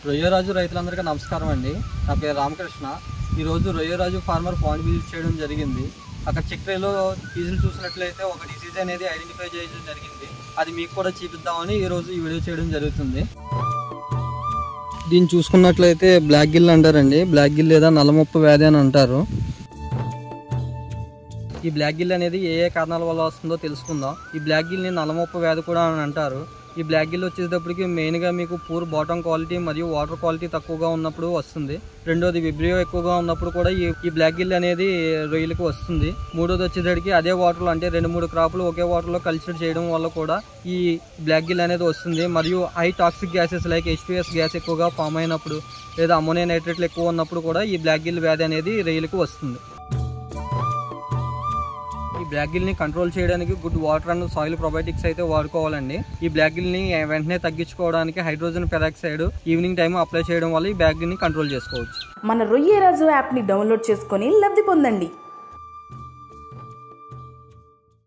రొయ్యరాజు రైతులందరికీ నమస్కారం అండి. నా పేరు రామకృష్ణ. ఈరోజు రొయ్యరాజు ఫార్మర్ పాయింట్ విజిట్ చేయడం జరిగింది. అక్కడ చక్రీలో ఫీజులు చూసినట్లయితే ఒక డిసీజ్ అనేది ఐడెంటిఫై చేయడం జరిగింది. అది మీకు కూడా చూపిద్దామని ఈరోజు ఈ వీడియో చేయడం జరుగుతుంది. దీన్ని చూసుకున్నట్లయితే బ్లాక్ గిల్ అంటారండి. బ్లాక్ గిల్ లేదా నల్లముప్ప వ్యాధి అని అంటారు. ఈ బ్లాక్ గిల్ అనేది ఏ కారణాల వల్ల వస్తుందో తెలుసుకుందాం. ఈ బ్లాక్ గిల్ని నల్లముప్ప వ్యాధి కూడా అని అంటారు. ఈ బ్లాక్ గిల్ వచ్చేటప్పటికి మెయిన్గా మీకు పూర్ బాటమ్ క్వాలిటీ మరియు వాటర్ క్వాలిటీ తక్కువగా ఉన్నప్పుడు వస్తుంది. రెండోది విబ్రియో ఎక్కువగా ఉన్నప్పుడు కూడా ఈ బ్లాక్ గిల్ అనేది రొయ్యలకు వస్తుంది. మూడోది వచ్చేసరికి అదే వాటర్లో అంటే 2-3 క్రాపులు ఒకే వాటర్లో కల్చర్ చేయడం వల్ల కూడా ఈ బ్లాక్ గిల్ అనేది వస్తుంది. మరియు high toxic gases like H2S gas ఎక్కువగా ఫామ్ అయినప్పుడు లేదా అమ్మోనియా నైట్రేట్లు ఎక్కువ ఉన్నప్పుడు కూడా ఈ బ్లాక్ గిల్ వ్యాధి అనేది రొయ్యలకు వస్తుంది. ఈ బ్లాక్ గిల్ని కంట్రోల్ చేయడానికి good water and soil probiotics అయితే వాడుకోవాలండి. ఈ బ్లాక్ గిల్ని వెంటనే తగ్గించుకోవడానికి hydrogen peroxide evening time apply చేయడం వల్ల ఈ బ్లాక్ గిల్ని కంట్రోల్ చేసుకోవచ్చు. మన రొయ్యరాజు యాప్ని డౌన్లోడ్ చేసుకొని లబ్ధి పొందండి.